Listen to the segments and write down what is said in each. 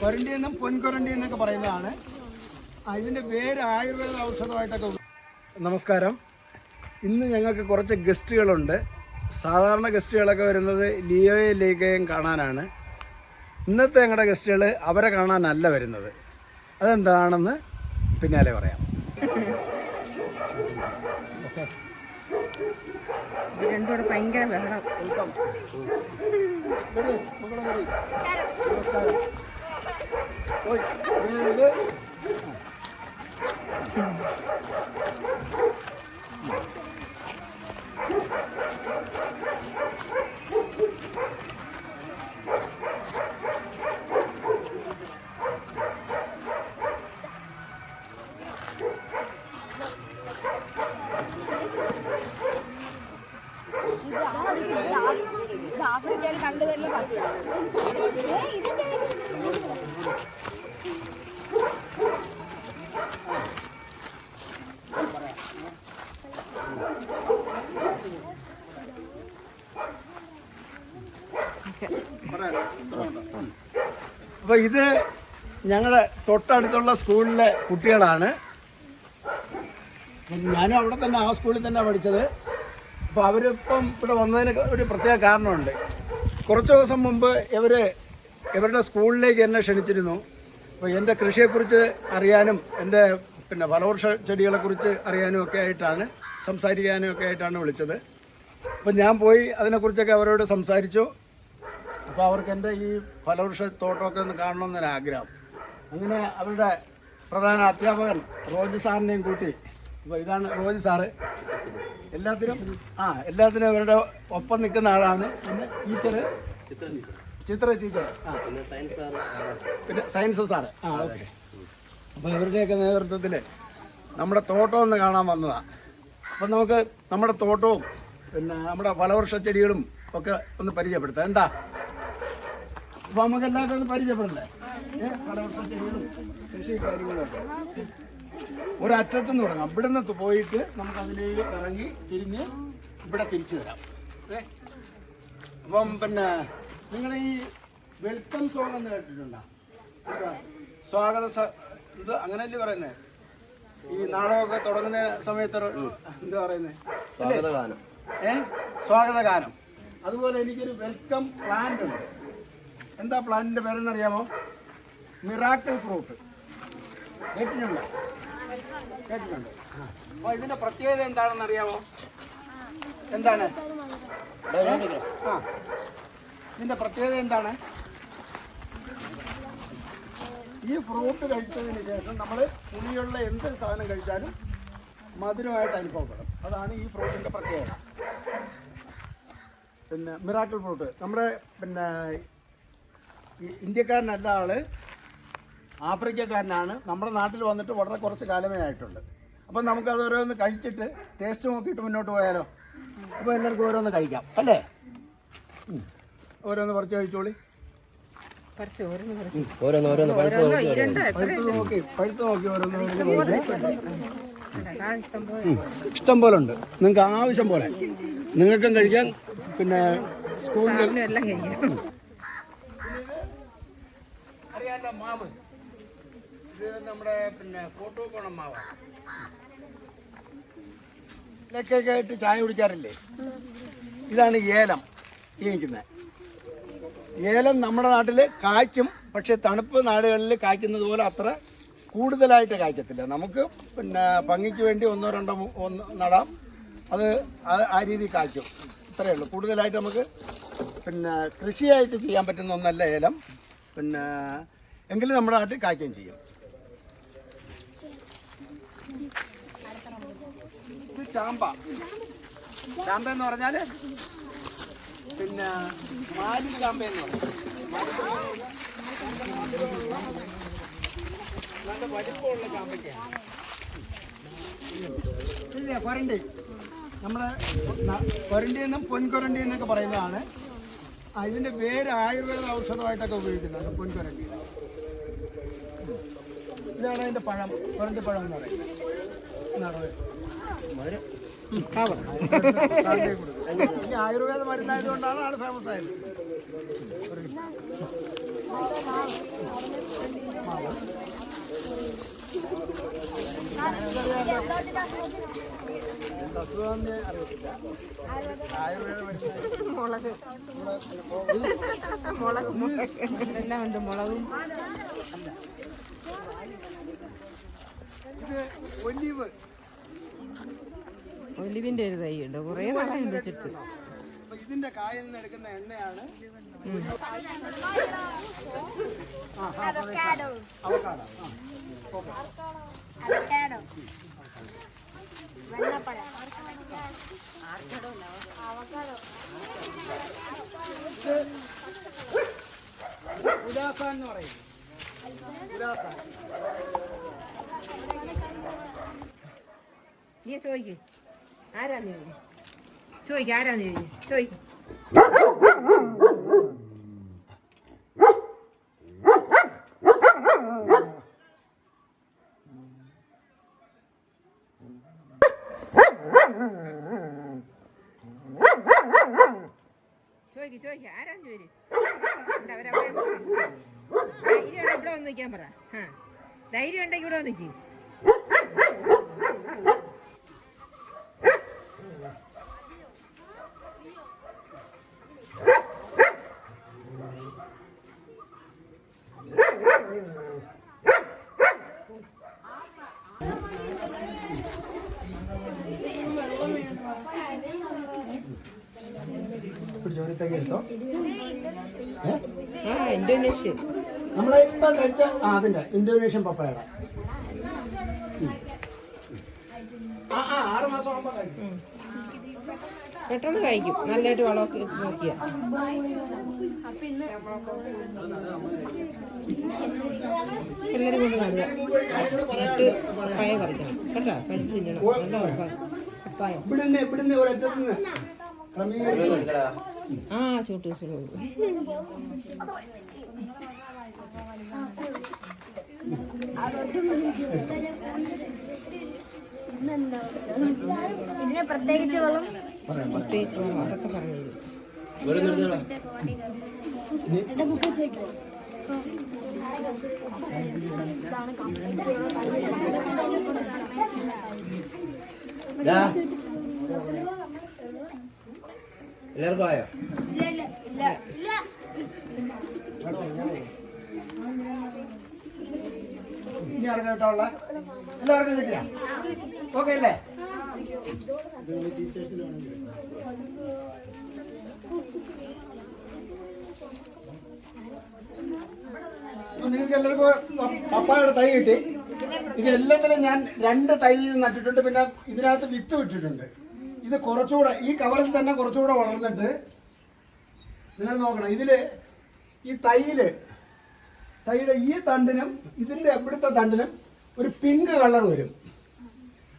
കൊരണ്ടി എന്നും പൊൻകൊരണ്ടി എന്നൊക്കെ പറയുന്നതാണ്. ഇതിൻ്റെ വേര് ആയുർവേദ ഔഷധമായിട്ടൊക്കെ. നമസ്കാരം. ഇന്ന് ഞങ്ങൾക്ക് കുറച്ച് ഗസ്റ്റുകളുണ്ട്. സാധാരണ ഗസ്റ്റുകളൊക്കെ വരുന്നത് ലിയോയും ലേഖയും കാണാനാണ്. ഇന്നത്തെ ഞങ്ങളുടെ ഗസ്റ്റുകൾ അവരെ കാണാനല്ല വരുന്നത്. അതെന്താണെന്ന് പിന്നാലെ പറയാം. രണ്ടോടെ ഭയങ്കര ബഹളം. ആഫ്രിക്കയിൽ കണ്ടുതന്നെ പറ്റിയാണ്. അപ്പോൾ ഇത് ഞങ്ങളുടെ തൊട്ടടുത്തുള്ള സ്കൂളിലെ കുട്ടികളാണ്. ഞാനും അവിടെ തന്നെ ആ സ്കൂളിൽ തന്നെ പഠിച്ചത്. അപ്പോൾ അവരിപ്പം ഇവിടെ വന്നതിന് ഒരു പ്രത്യേക കാരണമുണ്ട്. കുറച്ച് ദിവസം മുമ്പ് ഇവരുടെ സ്കൂളിലേക്ക് എന്നെ ക്ഷണിച്ചിരുന്നു. അപ്പോൾ എൻ്റെ കൃഷിയെക്കുറിച്ച് അറിയാനും എൻ്റെ ഫലവൃക്ഷ ചെടികളെക്കുറിച്ച് അറിയാനും ഒക്കെ ആയിട്ടാണ്, സംസാരിക്കാനും ഒക്കെ ആയിട്ടാണ് വിളിച്ചത്. അപ്പം ഞാൻ പോയി അതിനെക്കുറിച്ചൊക്കെ അവരോട് സംസാരിച്ചു. അപ്പോൾ അവർക്ക് എൻ്റെ ഈ ഫലവൃക്ഷ തോട്ടമൊക്കെ ഒന്ന് കാണണമെന്നൊരാഗ്രഹം. അങ്ങനെ അവരുടെ പ്രധാന അധ്യാപകൻ റോജി സാറിനെയും കൂട്ടി. അപ്പോൾ ഇതാണ് റോജി സാറ്. എല്ലാത്തിനും അവരുടെ ഒപ്പം നിൽക്കുന്ന ആളാണ്. പിന്നെ ചിത്ര ടീച്ചർ, പിന്നെ സയൻസ് സാറ്. ഓക്കെ. അപ്പോൾ ഇവരുടെയൊക്കെ നേതൃത്വത്തിൽ നമ്മുടെ തോട്ടം ഒന്ന് കാണാൻ വന്നതാണ്. അപ്പം നമുക്ക് നമ്മുടെ തോട്ടവും പിന്നെ നമ്മുടെ ഫലവൃക്ഷ ചെടികളും ഒക്കെ ഒന്ന് പരിചയപ്പെടുത്താം. എന്താ, അപ്പോൾ നമുക്ക് എല്ലാവർക്കും ഒന്ന് പരിചയപ്പെടണ്ടേ? ഫലവൃക്ഷ ചെടികളും കൃഷി കാര്യങ്ങളൊക്കെ ഒരറ്റത്തുനിന്ന് തുടങ്ങാം. ഇവിടെ നിന്ന് പോയിട്ട് നമുക്ക് അതിലേക്ക് ഇറങ്ങി തിരിഞ്ഞ് ഇവിടെ തിരിച്ചു വരാം. അപ്പം നിങ്ങൾ ഈ വെൽക്കം സോങ് എന്ന് കേട്ടിട്ടുണ്ടോ? സ്വാഗത ഇത് അങ്ങനെയല്ലേ പറയുന്നത്? ഈ നാടകമൊക്കെ തുടങ്ങുന്ന സമയത്ത് എന്താ പറയുന്നത്? സ്വാഗതഗാനം. അതുപോലെ എനിക്കൊരു വെൽക്കം പ്ലാന്റ് ഉണ്ട്. എന്താ പ്ലാന്റിന്റെ പേരെന്നറിയാമോ? Miracle fruit. കേട്ടിട്ടുണ്ട്? അപ്പോൾ ഇതിന്റെ പ്രത്യേകത എന്താണെന്ന് അറിയാമോ? എന്താണ് ഇതിന്റെ പ്രത്യേകത എന്താണ്? ഈ ഫ്രൂട്ട് കഴിച്ചതിന് ശേഷം നമ്മൾ പുളിയുള്ള എന്തൊരു സാധനം കഴിച്ചാലും മധുരമായിട്ട് അനുഭവപ്പെടും. അതാണ് ഈ ഫ്രൂട്ടിന്റെ പ്രത്യേകത. മിറാക്കിൾ ഫ്രൂട്ട് നമ്മുടെ ഇന്ത്യക്കാരനല്ല ആള്, ആഫ്രിക്കക്കാരനാണ്. നമ്മുടെ നാട്ടിൽ വന്നിട്ട് വളരെ കുറച്ച് കാലമേ ആയിട്ടുണ്ട്. അപ്പം നമുക്കത് ഓരോന്ന് കഴിച്ചിട്ട് ടേസ്റ്റ് നോക്കിയിട്ട് മുന്നോട്ട് പോയാലോ? അപ്പോൾ എല്ലാവർക്കും ഓരോന്ന് കഴിക്കാം അല്ലേ? ഓരോന്ന് കുറച്ച് കഴിച്ചോളി. പഴുത്ത് നോക്കി ഓരോന്ന് ഇഷ്ടം പോലെ ഉണ്ട്. നിങ്ങൾക്ക് ആവശ്യം പോലെ നിങ്ങൾക്കും കഴിക്കാൻ. പിന്നെ സ്കൂളിൽ അറിയാലോ മാവ്, ഇത് നമ്മുടെ കോട്ടൂക്കോണം മാവാണ്. ഇലക്കൊക്കെ ആയിട്ട് ചായ കുടിക്കാറില്ലേ? ഇതാണ് ഏലം. ഈ നിൽക്കുന്നത് ഏലം നമ്മുടെ നാട്ടിൽ കായ്ക്കും. പക്ഷെ തണുപ്പ് നാടുകളിൽ കായ്ക്കുന്നത് പോലെ അത്ര കൂടുതലായിട്ട് കായ്ക്കത്തില്ല. നമുക്ക് ഭംഗിക്ക് വേണ്ടി ഒന്നോ രണ്ടോ നടാം. അത് ആ രീതി കായ്ക്കും. ഇത്രയേ ഉള്ളൂ. കൂടുതലായിട്ട് നമുക്ക് കൃഷിയായിട്ട് ചെയ്യാൻ പറ്റുന്ന ഒന്നല്ല ഏലം. എങ്കിലും നമ്മുടെ നാട്ടിൽ കായ്ക്കുകയും ചെയ്യും. ഇത് ചാമ്പ. ചാമ്പ എന്ന് പറഞ്ഞാൽ മാലി ചാമ്പ എന്ന് പറയും. നല്ല വലിപ്പമുള്ള ചാമ്പയ്ക്കാണ്. ഇല്ല, കൊരണ്ടി. നമ്മളെ കൊരണ്ടി എന്നും പൊൻകൊരണ്ടി എന്നൊക്കെ പറയുന്നതാണ്. ഇതിൻ്റെ വേര് ആയുർവേദ ഔഷധമായിട്ടൊക്കെ ഉപയോഗിക്കുന്നുണ്ട്. പൊൻകൊരണ്ടി. ഇതാണ് അതിൻ്റെ പഴം, കൊരണ്ടി പഴം എന്ന് പറയുന്നത്. ഈ ആയുർവേദ മരുന്നായതുകൊണ്ടാണ് ആൾ ഫേമസ് ആയത്. അസുഖം അറിയത്തില്ല. ആയുർവേദ മരുന്ന് മുളക് എല്ലാം ഉണ്ട്. മുളകും ഇത് ഒലിവ്. ഒലിവിന്റെ ഒരു തൈ ഉണ്ട്. കുറേ നാളായി വെച്ചിട്ട്. അപ്പൊ ഇതിന്റെ കായിൽ നിന്ന് എടുക്കുന്ന എണ്ണയാണ് അവക്കാഡോ. അവക്കാഡോ. അവക്കാഡോ. വെള്ളപ്പഴം. അവക്കാഡോ. ഉലാസ എന്ന് പറയും. ഉലാസ. നീ ചോദിക്ക് ആരാന്ന് ചോദിക്കും. ആരാന്ന് ചോദിക്കും. ചോദിക്കും ആരാന്ന് ചോദിക്കും. ധൈര്യം ഇവിടെ വന്ന് നിൽക്കാൻ പറ. ധൈര്യം ഉണ്ടെങ്കിൽ ഇവിടെ വന്ന് നിൽക്കും. എടുത്തോ. ഇന്തോനേഷ്യ നമ്മളെ ഇപ്പം കഴിച്ച അതിന്റെ ഇന്തോനേഷ്യൻ പപ്പായട. 6 മാസം ആകുമ്പോ കഴിക്കും. പെട്ടെന്ന് കഴിക്കും. നല്ലതായിട്ട് വളമൊക്കെ നോക്കിയ എല്ലാവരും കൊണ്ട് നടുക. എന്നിട്ട് പപ്പായ പറിക്കണം കേട്ടോ. കഴിച്ച് തിന്നണം. നല്ല പപ്പായ. ഇവിടുന്ന് ഒരറ്റത്ത് ചൂട്ട് ഇതിനെ പ്രത്യേകിച്ച് വളം അതൊക്കെ പറഞ്ഞു. എല്ലാവർക്കും ആയോ? ഇനി ആർക്കും കേട്ടോള്ള എല്ലാവർക്കും കിട്ടിയാ ഓക്കെ അല്ലേ? നിങ്ങൾക്ക് എല്ലാവർക്കും പപ്പായുടെ തൈ കിട്ടി. ഇത് എല്ലാത്തിലും ഞാൻ 2 തൈ വീതം നട്ടിട്ടുണ്ട്. പിന്നെ ഇതിനകത്ത് വിത്ത് വിട്ടിട്ടുണ്ട്. ഇത് കുറച്ചുകൂടെ ഈ കവറിൽ തന്നെ കുറച്ചുകൂടെ വളർന്നിട്ട് നിങ്ങൾ നോക്കണം. ഇതില് ഈ തൈയുടെ ഈ തണ്ടിനും ഇതിന്റെ ഇവിടുത്തെ തണ്ടിനും ഒരു പിങ്ക് കളർ വരും.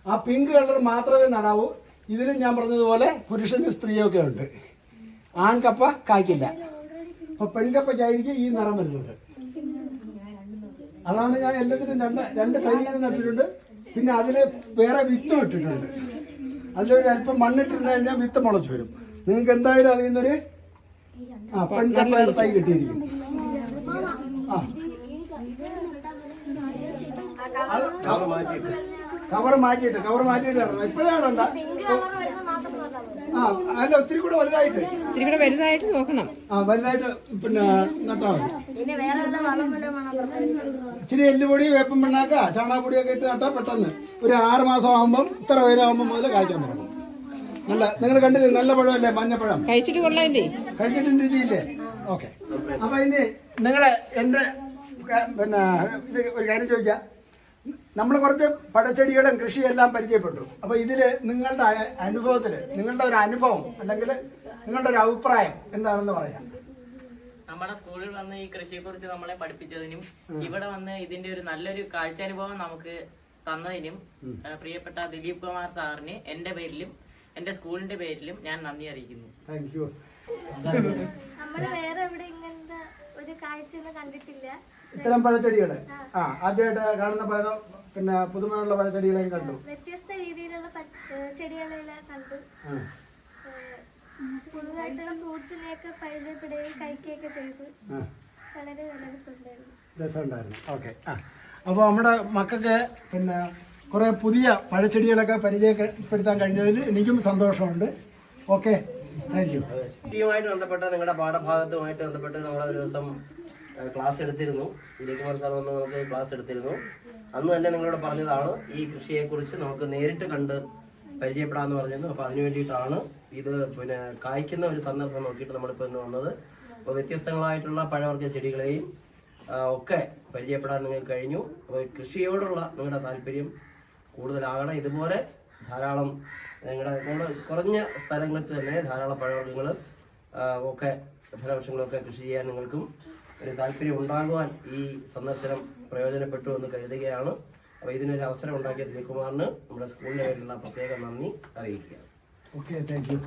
ആ പിങ്ക് കളർ മാത്രമേ നടാവൂ. ഇതിലും ഞാൻ പറഞ്ഞതുപോലെ പുരുഷനും സ്ത്രീയൊക്കെ ഉണ്ട്. ആൺകപ്പ കായ്ക്കില്ല. അപ്പൊ പെൺകപ്പയ്ക്കായിരിക്കും ഈ നിറം വരുന്നത്. അതാണ് ഞാൻ എല്ലാത്തിനും 2 തൈ നട്ടിട്ടുണ്ട്. പിന്നെ അതിൽ വേറെ വിത്ത് ഇട്ടിട്ടുണ്ട്. അതിലൊരു അല്പം മണ്ണിട്ടിരുന്നു കഴിഞ്ഞാൽ വിത്ത് മുളച്ചു വരും. നിങ്ങൾക്ക് എന്തായാലും അതിൽ നിന്നൊരു പെൺകപ്പയുടെ തൈ കിട്ടിയിരിക്കും. കവർ മാറ്റിയിട്ടാണ് ഇപ്പോഴാണല്ല. അല്ല ഒത്തിരി കൂടെ വലുതായിട്ട് നോക്കണം. വലുതായിട്ട് പിന്നെ നട്ടാ മതി. ഇച്ചിരി എല്ലുപൊടി, വേപ്പൻ പിണ്ണാക്ക, ചാണകപ്പൊടിയൊക്കെ ഇട്ട് നട്ടാൽ പെട്ടെന്ന് ഒരു 6 മാസം ആകുമ്പം ഇത്ര ഉയരമാകുമ്പോൾ മുതൽ കായ്ക്കാൻ തുടങ്ങും. നല്ല നിങ്ങൾ കണ്ടില്ലേ നല്ല പഴമല്ലേ? മഞ്ഞപ്പഴം കഴിച്ചിട്ട് കൊള്ളാല്ലേ? കഴിച്ചിട്ടുണ്ട് രുചിയില്ലേ? ഓക്കെ. അപ്പൊ ഇനി നിങ്ങളെ എന്റെ പിന്നെ ഇത് ഒരു കാര്യം ചോദിക്കാം. നമ്മൾ കുറച്ച് പഴച്ചെടികളും കൃഷിയെല്ലാം പരിചയപ്പെട്ടു. അപ്പൊ ഇതില് നിങ്ങളുടെ അനുഭവത്തില് നിങ്ങളുടെ ഒരു അനുഭവം അല്ലെങ്കിൽ നിങ്ങളുടെ ഒരു അഭിപ്രായം എന്താണെന്ന് പറയാം. നമ്മുടെ സ്കൂളിൽ വന്ന് ഈ കൃഷിയെ കുറിച്ച് നമ്മളെ പഠിപ്പിച്ചതിനും ഇവിടെ വന്ന് ഇതിന്റെ ഒരു നല്ലൊരു കാഴ്ചാനുഭവം നമുക്ക് തന്നതിനും പ്രിയപ്പെട്ട ദിലീപ് കുമാർ സാറിന് എന്റെ പേരിലും എന്റെ സ്കൂളിന്റെ പേരിലും ഞാൻ നന്ദി അറിയിക്കുന്നു. Thank you. നമ്മള് വേറെ എവിടെ ഇങ്ങനത്തെ ഒരു കാഴ്ച കണ്ടിട്ടില്ല. ഇത്തരം പഴച്ചെടികള് ആദ്യമായിട്ട് കാണുന്ന പിന്നെ പുതുമയുള്ള പഴച്ചെടികളെയും കണ്ടു. വ്യത്യസ്ത രീതിയിലുള്ള ചെടികളെല്ലാം കണ്ടു. പുതുതായിട്ടുള്ള ഫ്രൂട്ട്സിനെയൊക്കെ പരിചയപ്പെടുകയും കഴിക്കുകയൊക്കെ ചെയ്തു. വളരെ നല്ല രസമുണ്ടായിരുന്നു. ഓക്കെ. അപ്പോൾ നമ്മുടെ മക്കൾക്ക് പിന്നെ കുറേ പുതിയ പഴച്ചെടികളൊക്കെ പരിചയപ്പെടുത്താൻ കഴിഞ്ഞതിൽ എനിക്കും സന്തോഷമുണ്ട്. Okay, thank you. കൃഷിയുമായിട്ട് ബന്ധപ്പെട്ട നിങ്ങളുടെ പാഠഭാഗത്തുമായിട്ട് ബന്ധപ്പെട്ട് നമ്മൾ ഒരു ദിവസം ക്ലാസ് എടുത്തിരുന്നു. ദിലീപ്കുമാർ സാർ വന്ന് നമുക്ക് ക്ലാസ് എടുത്തിരുന്നു. അന്ന് തന്നെ നിങ്ങളോട് പറഞ്ഞതാണ് ഈ കൃഷിയെക്കുറിച്ച് നമുക്ക് നേരിട്ട് കണ്ട് പരിചയപ്പെടാമെന്ന് പറഞ്ഞിരുന്നു. അപ്പോൾ അതിനു വേണ്ടിയിട്ടാണ് ഇത് പിന്നെ കായ്ക്കുന്ന ഒരു സന്ദർഭം നോക്കിയിട്ട് നമ്മളിപ്പോൾ ഇന്ന് വന്നത്. അപ്പോൾ വ്യത്യസ്തങ്ങളായിട്ടുള്ള പഴവർഗ്ഗ ചെടികളെയും ഒക്കെ പരിചയപ്പെടാൻ നിങ്ങൾക്ക് കഴിഞ്ഞു. അപ്പോൾ കൃഷിയോടുള്ള നിങ്ങളുടെ താല്പര്യം കൂടുതലാകണം. ഇതുപോലെ ധാരാളം നമ്മുടെ കുറഞ്ഞ സ്ഥലങ്ങളിൽ തന്നെ ധാരാളം പഴവർഗ്ഗങ്ങൾ ഒക്കെ ഫലവൃക്ഷങ്ങളൊക്കെ കൃഷി ചെയ്യാൻ നിങ്ങൾക്കും ഒരു താല്പര്യം ഉണ്ടാകുവാൻ ഈ സന്ദർശനം പ്രയോജനപ്പെട്ടു എന്ന് കരുതുകയാണ്. അപ്പോൾ ഇതിനൊരു അവസരം ഉണ്ടാക്കിയ ദിലീപ്കുമാറിന് നമ്മുടെ സ്കൂളിൻ്റെ പേരിലുള്ള പ്രത്യേക നന്ദി അറിയിക്കുക. Okay, thank you.